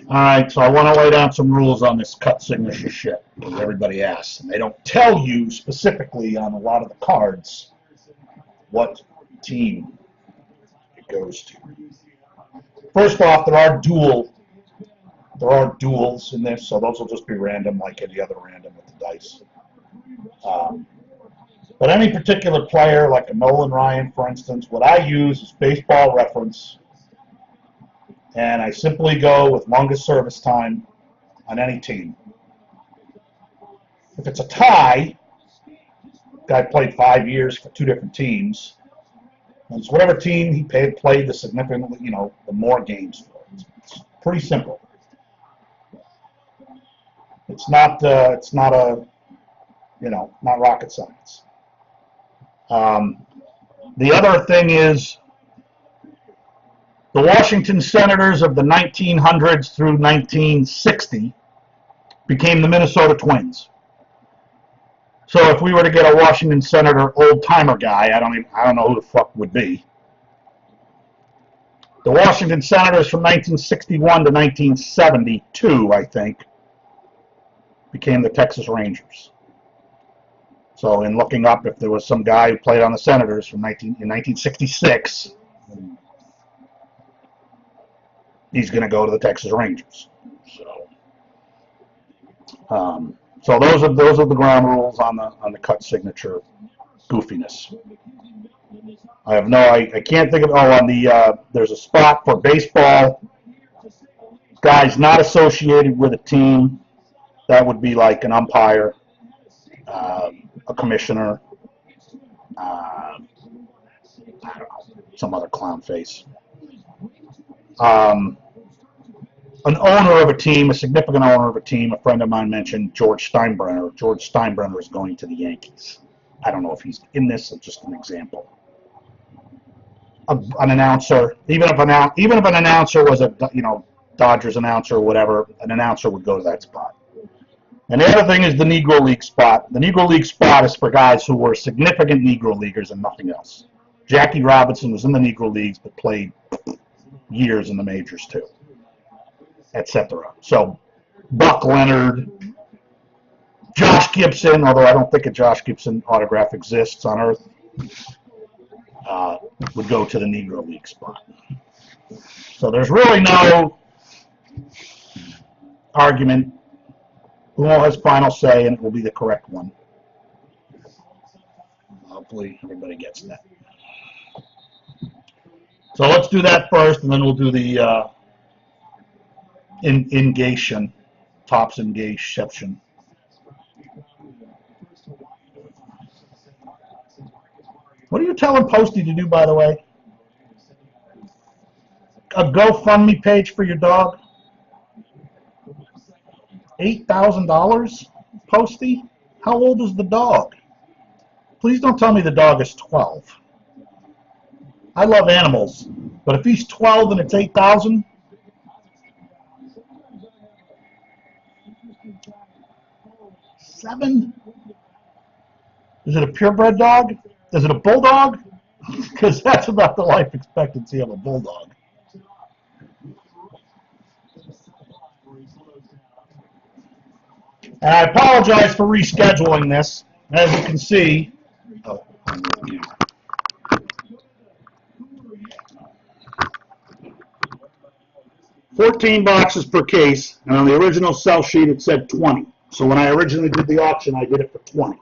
All right, so I want to lay down some rules on this cut signature shit, because everybody asks, and they don't tell you specifically on a lot of the cards what team it goes to. First off, there are duels in this, so those will just be random like any other random with the dice. But any particular player, like a Nolan Ryan, for instance, what I use is Baseball Reference, and I simply go with longest service time on any team. If it's a tie, guy played 5 years for 2 different teams, and it's whatever team he played the significantly, the more games for. It's pretty simple. It's not not rocket science. The other thing is the Washington Senators of the 1900s through 1960 became the Minnesota Twins. So if we were to get a Washington Senator old-timer guy, I don't know who the fuck would be. The Washington Senators from 1961 to 1972, I think, became the Texas Rangers. So in looking up if there was some guy who played on the Senators in 1966, he's going to go to the Texas Rangers. So those are the ground rules on the cut signature goofiness. I can't think of there's a spot for baseball guys not associated with a team. That would be like an umpire, a commissioner, I don't know, some other clown face. An owner of a team, a significant owner of a team, a friend of mine mentioned George Steinbrenner. George Steinbrenner is going to the Yankees. I don't know if he's in this, it's just an example. An announcer, even if an announcer was a Dodgers announcer or whatever, an announcer would go to that spot. And the other thing is the Negro League spot. The Negro League spot is for guys who were significant Negro Leaguers and nothing else. Jackie Robinson was in the Negro Leagues but played years in the majors too, etc. So Buck Leonard, Josh Gibson, although I don't think a Josh Gibson autograph exists on Earth, would go to the Negro League spot. So there's really no argument. Umo has final say, and it will be the correct one. Hopefully everybody gets that. So let's do that first, and then we'll do the ingation, Topps ingationception. What are you telling Posty to do, by the way? A GoFundMe page for your dog? $8,000? Posty? How old is the dog? Please don't tell me the dog is 12. I love animals, but if he's 12 and it's 8,000, $7? Is it a purebred dog? Is it a bulldog? Because that's about the life expectancy of a bulldog. And I apologize for rescheduling this. As you can see, 14 boxes per case, and on the original sell sheet it said 20. So when I originally did the auction, I did it for 20.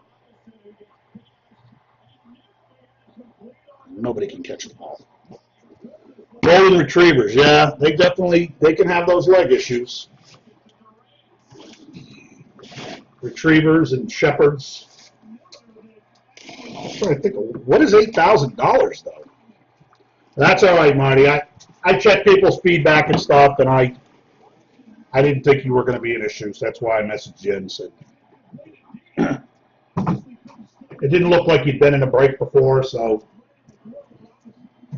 Nobody can catch the ball. Golden retrievers, yeah, they can have those leg issues. Retrievers and shepherds. I'm trying to think of, what is $8,000 though? That's all right, Marty. I check people's feedback and stuff, and I didn't think you were going to be an issue, so that's why I messaged you and said it didn't look like you'd been in a break before, so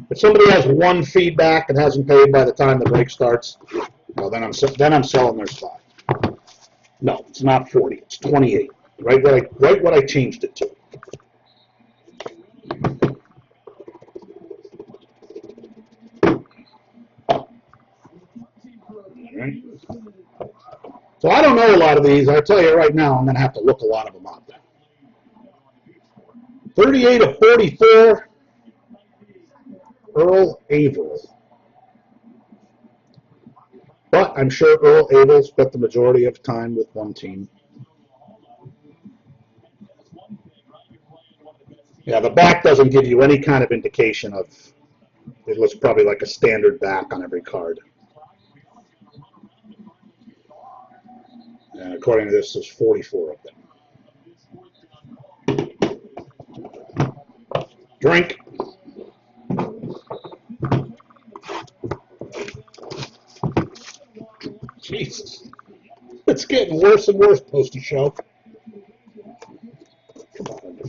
if somebody has one feedback and hasn't paid by the time the break starts, well, then I'm selling their spot. No, it's not 40. It's 28. Right what I changed it to. right. So I don't know a lot of these. I'll tell you right now, I'm going to have to look a lot of them up. 38 of 44, Earl Averill. But I'm sure Earl Averill spent the majority of time with one team. Yeah, the back doesn't give you any kind of indication of, it was probably like a standard back on every card. And according to this, there's 44 of them. Drink. Jesus. It's getting worse and worse, Posty Show. Come on.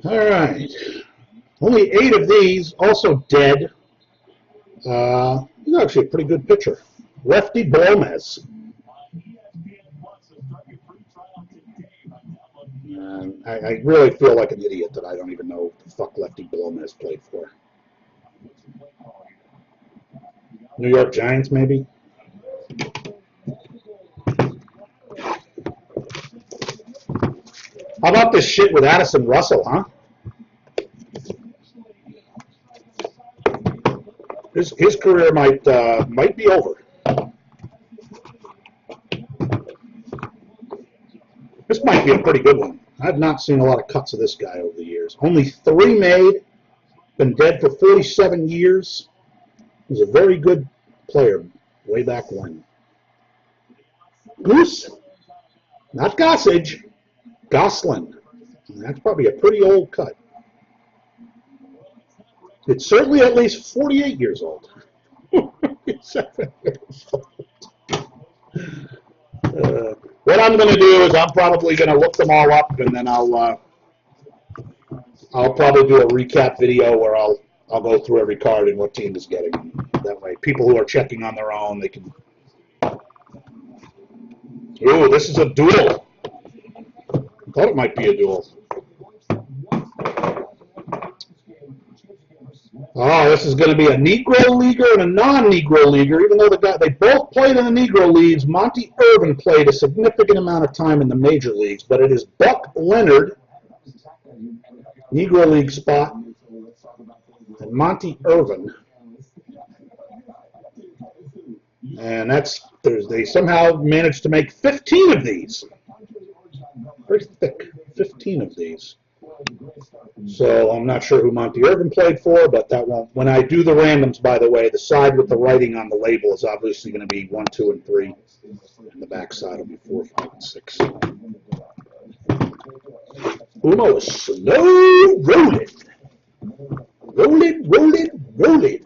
All right. Only 8 of these, also dead. He's actually a pretty good pitcher. Lefty Blomez. I really feel like an idiot that I don't even know the fuck Lefty Blomez played for. New York Giants, maybe? How about this shit with Addison Russell, huh? His career might be over. This might be a pretty good one. I've not seen a lot of cuts of this guy over the years. Only 3 made. Been dead for 47 years. He was a very good player way back when. Goose, not Gossage, Goslin. That's probably a pretty old cut. It's certainly at least 48 years old. 47 years old. What I'm going to do is I'm probably going to look them all up, and then I'll probably do a recap video where I'll go through every card and what team is getting them. That way, people who are checking on their own, they can. Ooh, this is a duel. I thought it might be a duel. Oh, this is going to be a Negro Leaguer and a non-Negro Leaguer. Even though they both played in the Negro Leagues, Monty Irvin played a significant amount of time in the major leagues. But it is Buck Leonard, Negro League spot, and Monty Irvin. And they somehow managed to make 15 of these. Very thick, 15 of these. So I'm not sure who Monty Irvin played for, but that won't. When I do the randoms, by the way, the side with the writing on the label is obviously going to be 1, 2, and 3, and the back side will be 4, 5, and 6. Uno is slow rolling, rolling.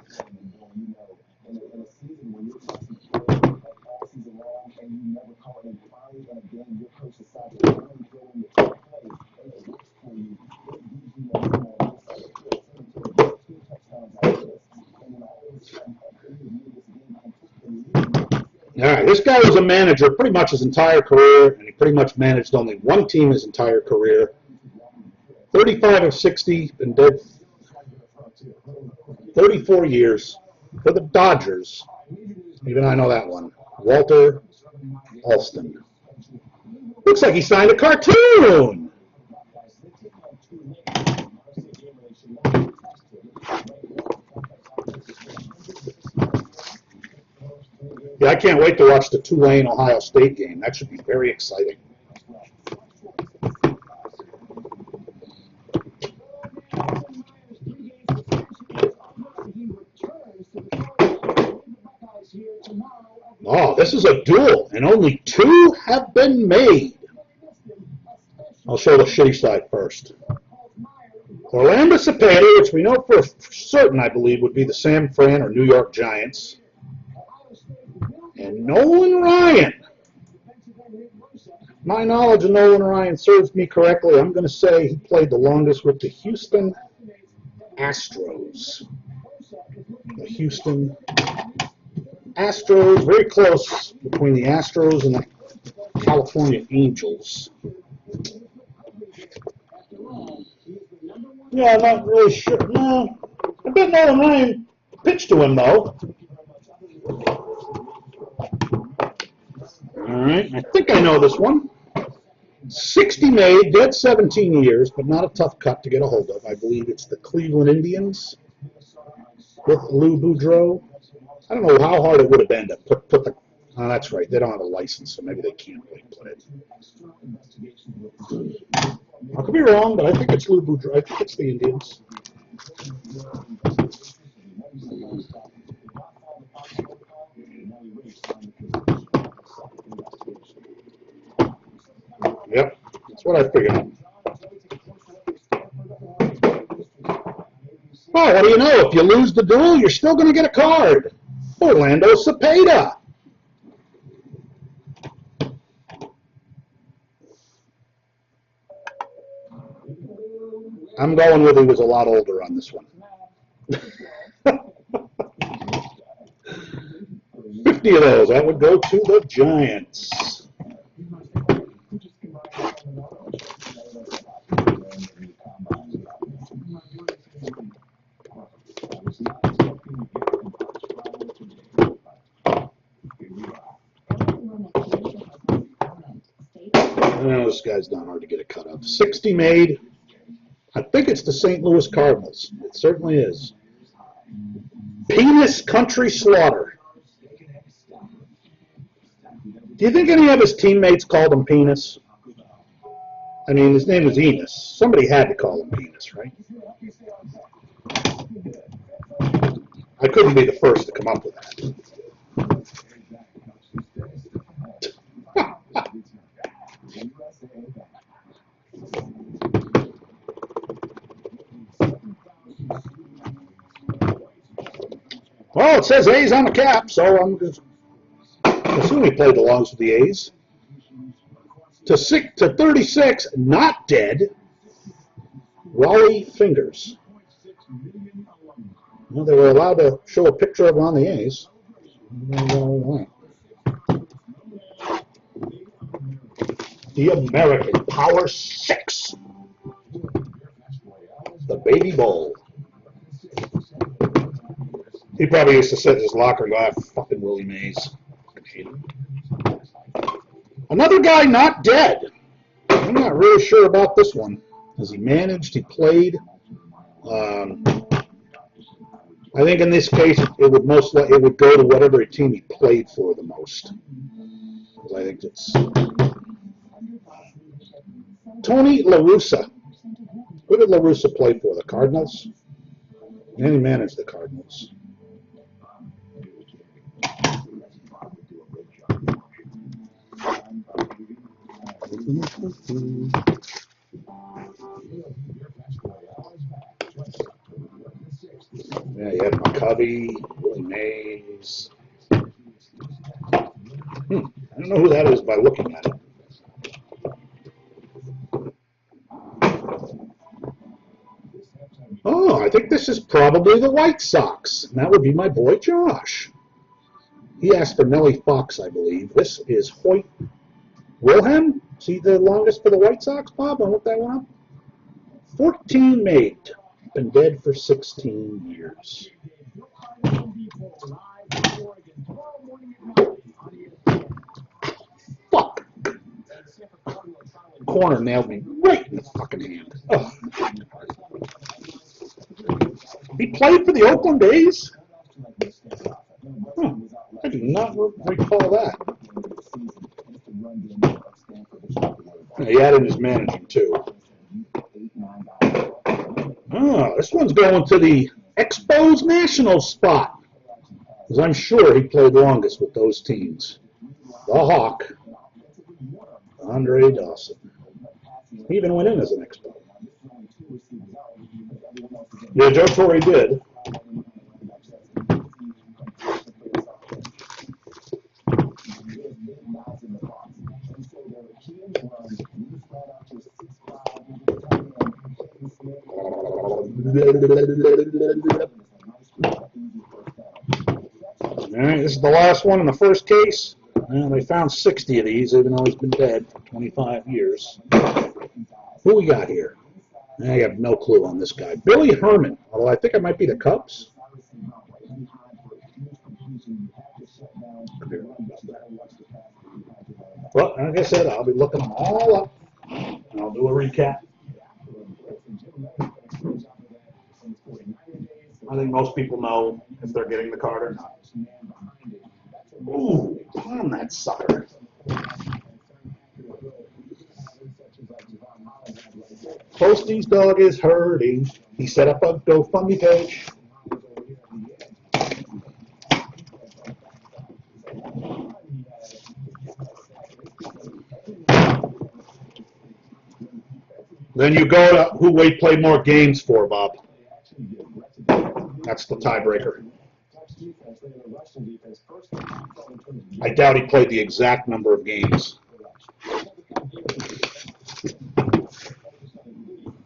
All right, this guy was a manager pretty much his entire career, and he pretty much managed only one team his entire career. 35 of 60, been dead 34 years for the Dodgers. Even I know that one. Walter Alston. Looks like he signed a cartoon. Yeah, I can't wait to watch the Tulane-Ohio State game. That should be very exciting. Oh, this is a duel, and only 2 have been made. I'll show the shitty side first. Orlando Cepeda, which we know for certain, I believe, would be the San Fran or New York Giants. And Nolan Ryan. My knowledge of Nolan Ryan serves me correctly. I'm going to say he played the longest with the Houston Astros. The Houston Astros, very close between the Astros and the California Angels. Yeah, I'm not really sure. No, I bet Nolan Ryan pitched to him, though. All right, I think I know this one. 60 made, dead 17 years, but not a tough cut to get a hold of. I believe it's the Cleveland Indians with Lou Boudreau. I don't know how hard it would have been to put the. Oh, that's right. They don't have a license, so maybe they can't really play it. I could be wrong, but I think it's Lou Boudreau. I think it's the Indians. Yep, that's what I figured. Well, what do you know? If you lose the duel, you're still going to get a card. Orlando Cepeda. I'm going with he was a lot older on this one. 50 of those. That would go to the Giants. Oh, this guy's not hard to get a cut of. 60 made. I think it's the St. Louis Cardinals. It certainly is. Penis Country Slaughter. Do you think any of his teammates called him Penis? I mean, his name was Enos. Somebody had to call him Penis, right? I couldn't be the first to come up with that. Well, it says A's on the cap, so I'm just assuming he played the longs with the A's. To 36, not dead. Rollie Fingers. Well, they were allowed to show a picture of him on the A's. The American Power 6. The Baby Bull. He probably used to sit in his locker and go, ah, fucking Willie Mays. Another guy not dead. I'm not really sure about this one. As he managed, he played. I think in this case, it would most likely it would go to whatever team he played for the most. Because I think it's Tony La Russa. Who did La Russa play for? The Cardinals? And he managed the Cardinals. Yeah, you had McCovey, Willie Mays. I don't know who that is by looking at it. Oh, I think this is probably the White Sox. And that would be my boy Josh. He asked for Nellie Fox, I believe. This is Hoyt Wilhelm. Is he the longest for the White Sox, Bob? I looked that one up. 14 made. Been dead for 16 years. Fuck. Corner nailed me right in the fucking hand. Ugh. He played for the Oakland A's? Huh. I do not recall that. He added his managing, too. Oh, this one's going to the Expos Nationals spot. Because I'm sure he played longest with those teams. The Hawk, Andre Dawson. He even went in as an Expo. Yeah, Joe Torre did. All right, this is the last one in the first case. Well, they found 60 of these, even though he's been dead for 25 years. Who we got here? I have no clue on this guy. Billy Herman, although I think it might be the Cubs. Well, like I said, I'll be looking them all up, and I'll do a recap. I think most people know if they're getting the card or not. Ooh, on that sucker. Postie's dog is hurting. He set up a GoFundMe page. Then you go to who Wade played more games for, Bob. That's the tiebreaker. I doubt he played the exact number of games.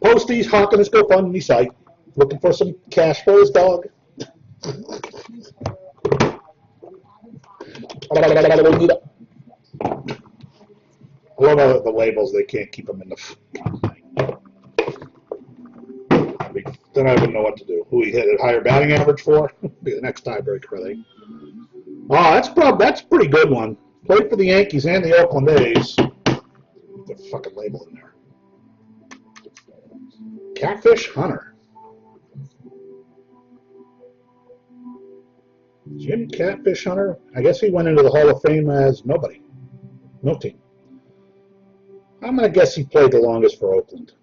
Postie's hawking his GoFundMe site, looking for some cash for his dog. I love the labels. They can't keep them in the thing. Then I wouldn't know what to do. Who he hit a higher batting average for? Be the next tiebreaker, I think. Oh, that's a pretty good one. Played for the Yankees and the Oakland A's. The fucking label in there. Catfish Hunter. Jim Catfish Hunter. I guess he went into the Hall of Fame as nobody. No team. I'm going to guess he played the longest for Oakland.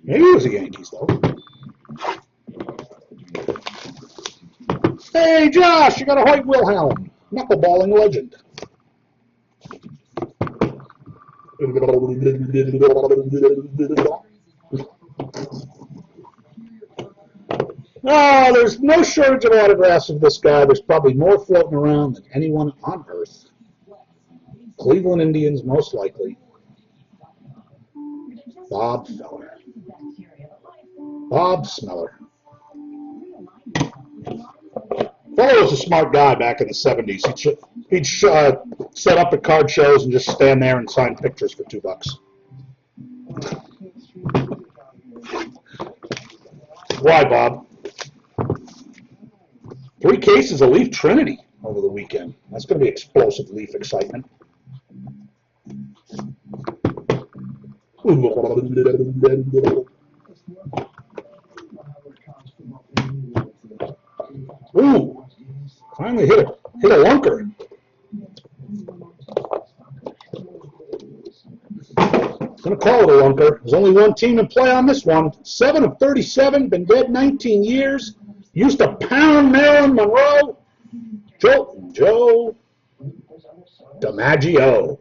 Maybe he was a Yankees, though. Hey, Josh, you got a Hoyt Wilhelm, knuckleballing legend. Oh, there's no shortage of autographs of this guy. There's probably more floating around than anyone on Earth. Cleveland Indians, most likely. Bob Feller. Bob Smeller. Feller was a smart guy back in the 70s. He'd set up at card shows and just stand there and sign pictures for $2. Why, Bob? 3 cases of Leaf Trinity over the weekend. That's going to be explosive Leaf excitement. Ooh, finally hit a lunker. Going to call it a lunker. There's only one team in play on this one. 7 of 37, been dead 19 years. Used to pound Marilyn Monroe. Joe DiMaggio.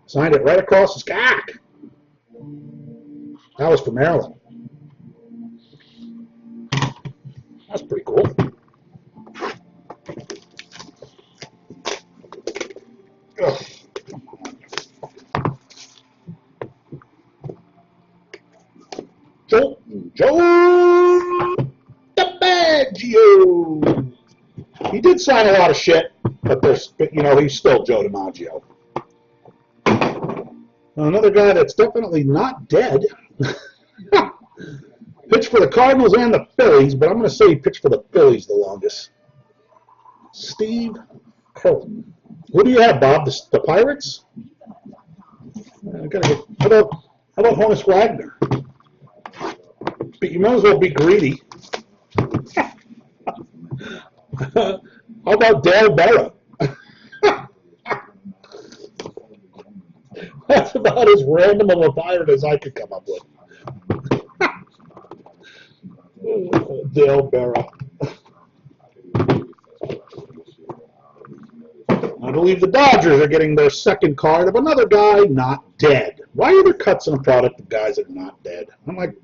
Signed it right across his cock. That was for Maryland. That's pretty cool. Ugh. Joe DiMaggio. He did sign a lot of shit, but he's still Joe DiMaggio. Another guy that's definitely not dead. Pitched for the Cardinals and the Phillies, but I'm going to say he pitched for the Phillies the longest. Steve Carlton. Who do you have, Bob? The Pirates? How about Honus Wagner? But you might as well be greedy. How about Dale Berra? That's about as random of a pirate as I could come up with. Dale Berra. I believe the Dodgers are getting their second card of another guy not dead. Why are there cuts in a product of guys that are not dead? I'm like,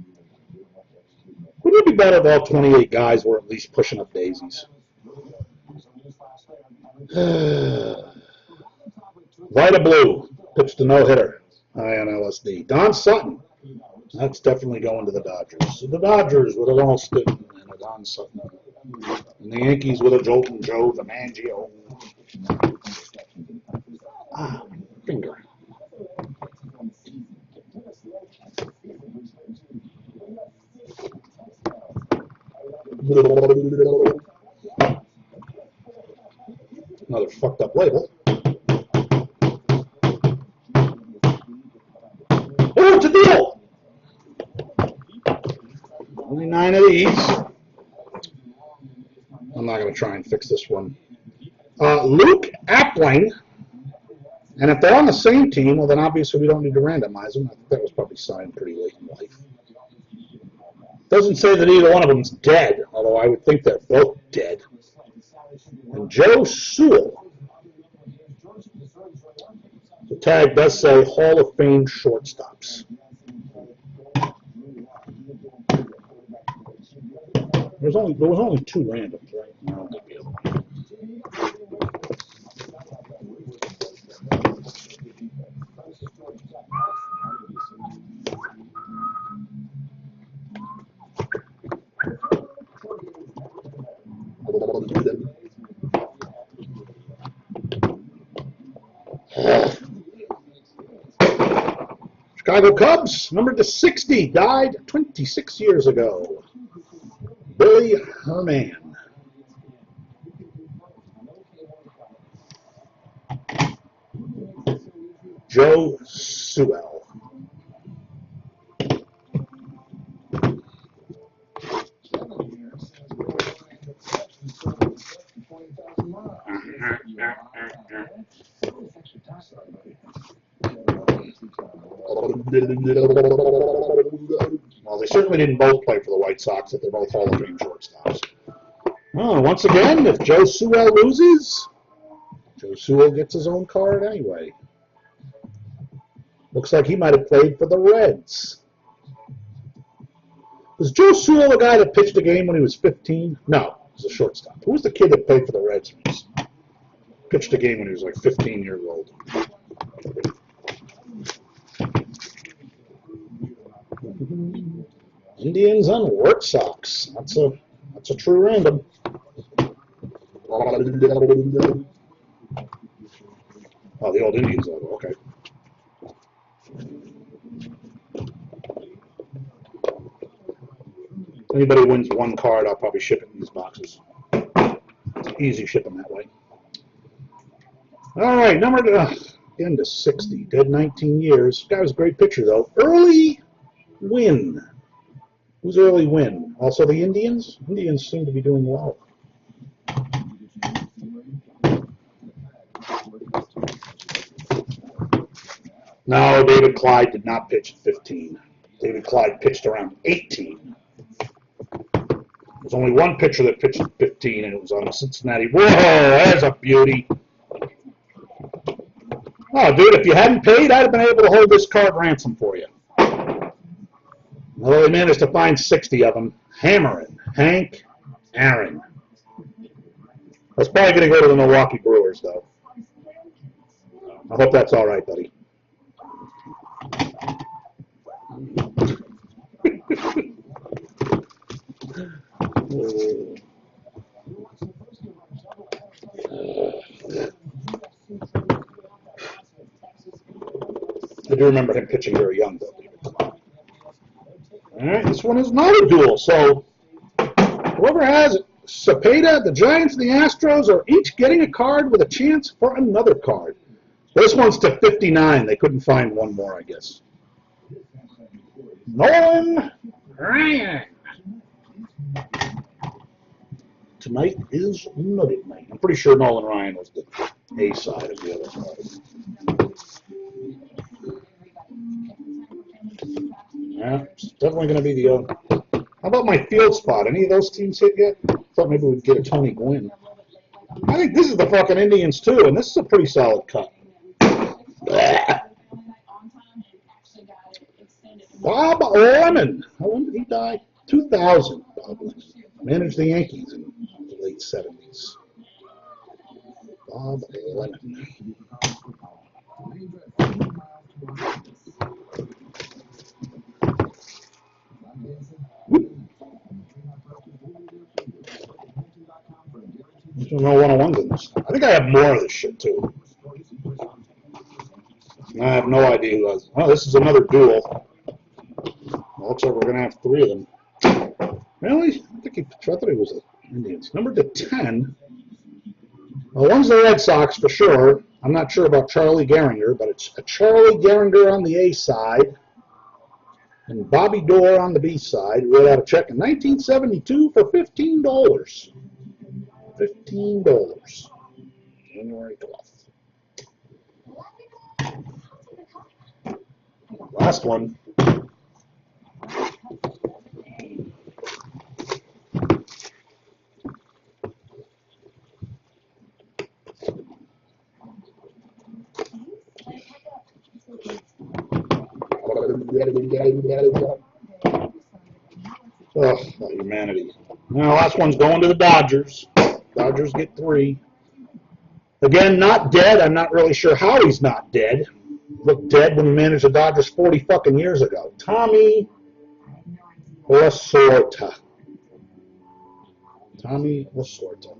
wouldn't it be better if all 28 guys were at least pushing up daisies? Vita Blue pitched a no-hitter. INLSD. Don Sutton. That's definitely going to the Dodgers. So the Dodgers with a Alston and a Don Sutton. And the Yankees with a Jolton Joe DiMaggio. Ah, finger. Another fucked up label. Oh, it's a deal! Only 9 of these. I'm not going to try and fix this one. Luke Appling. And if they're on the same team, well, then obviously we don't need to randomize them. I think that was probably signed pretty late in life. Doesn't say that either one of them's dead, although I would think they're both dead. And Joe Sewell. The tag does say Hall of Fame shortstops. There was only 2 randoms, right? No big deal. Chicago Cubs, numbered to 60, died 26 years ago. Billy Herman. Joe Sewell. Well, they certainly didn't both play for the White Sox, if they're both Hall of Fame shortstops. Oh, once again, if Joe Sewell loses, Joe Sewell gets his own card anyway. Looks like he might have played for the Reds. Was Joe Sewell the guy that pitched a game when he was 15? No, he was a shortstop. Who was the kid that played for the Reds when he pitched a game when he was like 15 years old? Indians and Red Sox. That's a true random. Oh, the old Indians logo. Okay. Anybody wins one card, I'll probably ship it in these boxes. Easy shipping that way. All right, numbered again to 60. Dead 19 years. This guy was a great pitcher, though. Early Win. Who's Early Win? Also the Indians? Indians seem to be doing well. No, David Clyde did not pitch at 15. David Clyde pitched around 18. There's only one pitcher that pitched at 15, and it was on the Cincinnati. Whoa, there's a beauty. Oh, dude, if you hadn't paid, I'd have been able to hold this card ransom for you. Well, they managed to find 60 of them. Hammering. Hank Aaron. That's probably going to go to the Milwaukee Brewers, though. I hope that's all right, buddy. I do remember him pitching very young, though. All right, this one is not a duel, so whoever has it, Cepeda, the Giants, and the Astros are each getting a card with a chance for another card. This one's to 59. They couldn't find one more, I guess. Nolan Ryan. Tonight is Nugget Night. I'm pretty sure Nolan Ryan was the A side of the other card. Yeah, it's definitely going to be the other. How about my field spot? Any of those teams hit yet? Thought maybe we'd get a Tony Gwynn. I think this is the fucking Indians, too, and this is a pretty solid cut. Bob Lemon. When did he die? 2000. Bob Lemon. Managed the Yankees in the late 70s. Bob Lemon. There's no 101s in this. I think I have more of this shit too. I have no idea who has. Oh, this is another duel. Well, looks like we're gonna have 3 of them. Really? I thought he was the Indians. Number to 10. Well, one's the Red Sox for sure. I'm not sure about Charlie Gehringer, but it's a Charlie Gehringer on the A side and Bobby Doerr on the B side. We had a check in 1972 for $15. $15. January 12th. Last one. Oh, humanity. Now, last one's going to the Dodgers. Dodgers get 3. Again, not dead. I'm not really sure how he's not dead. Looked dead when he managed the Dodgers 40 fucking years ago. Tommy Lasorda. Tommy Lasorda.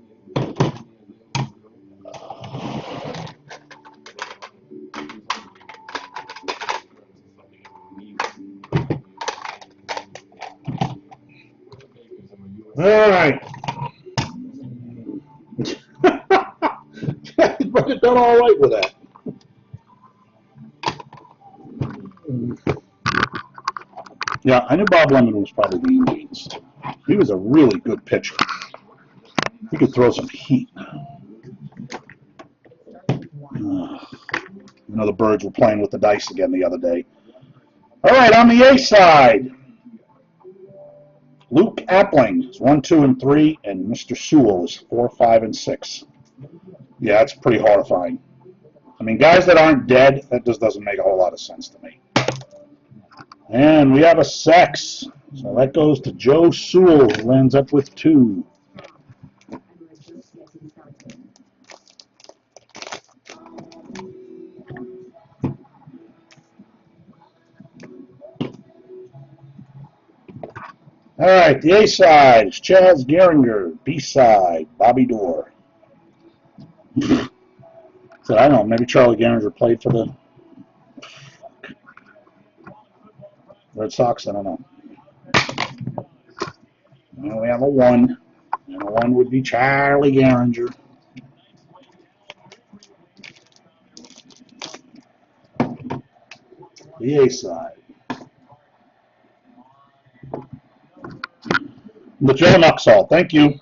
All right. He's probably done all right with that. Yeah, I knew Bob Lemon was probably the Indians. He was a really good pitcher. He could throw some heat. The Birds were playing with the dice again the other day. All right, on the A side, Luke Appling is 1, 2, and 3, and Mr. Sewell is 4, 5, and 6. Yeah, it's pretty horrifying. I mean, guys that aren't dead, that just doesn't make a whole lot of sense to me. And we have a sex. So that goes to Joe Sewell, who lands up with 2. All right, the A side is Chaz Gehringer. B side, Bobby Doerr. So I don't know, maybe Charlie Gehringer played for the Red Sox, I don't know. And we have a 1, and a 1 would be Charlie Gehringer. The A side. The Joe Nuxall, thank you.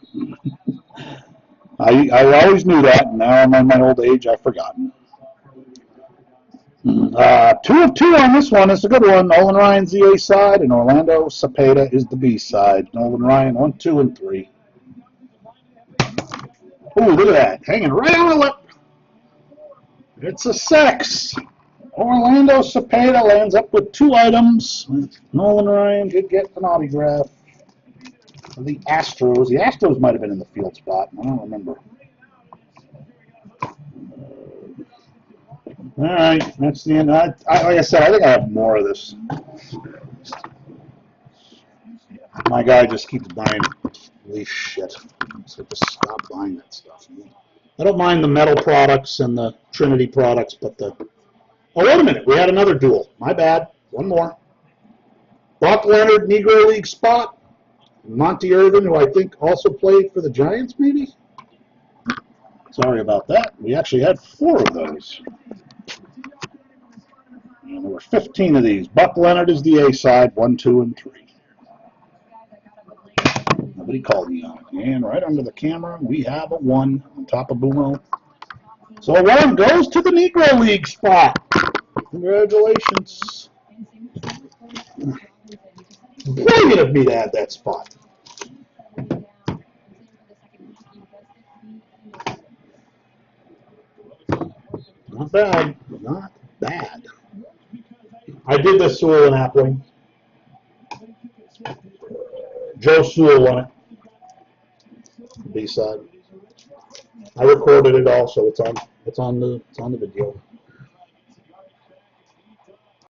I always knew that, and now I'm on my old age, I've forgotten. 2 of 2 on this one. It's a good one. Nolan Ryan's the A side, and Orlando Cepeda is the B side. Nolan Ryan, 1, 2, and 3. Ooh, look at that. Hanging right on the lip. It's a sex. Orlando Cepeda lands up with 2 items. Nolan Ryan did get an autograph. The Astros. The Astros might have been in the field spot. I don't remember. All right, that's the end. Like I said, I think I have more of this. My guy just keeps buying this shit. So just stop buying that stuff. I don't mind the metal products and the Trinity products, but the... Oh, wait a minute. We had another duel. My bad. One more. Buck Leonard, Negro League spot. Monty Irvin, who I think also played for the Giants, maybe? Sorry about that. We actually had 4 of those. And there were 15 of these. Buck Leonard is the A side, 1, 2, and 3. Nobody called me on it. And right under the camera, we have a 1 on top of Boomo. So a 1 goes to the Negro League spot. Congratulations. Brilliant of me to add that spot. Not bad. Not bad. I did the Sewell and Appling. Joe Sewell won it. B-side. I recorded it all, so it's on the video.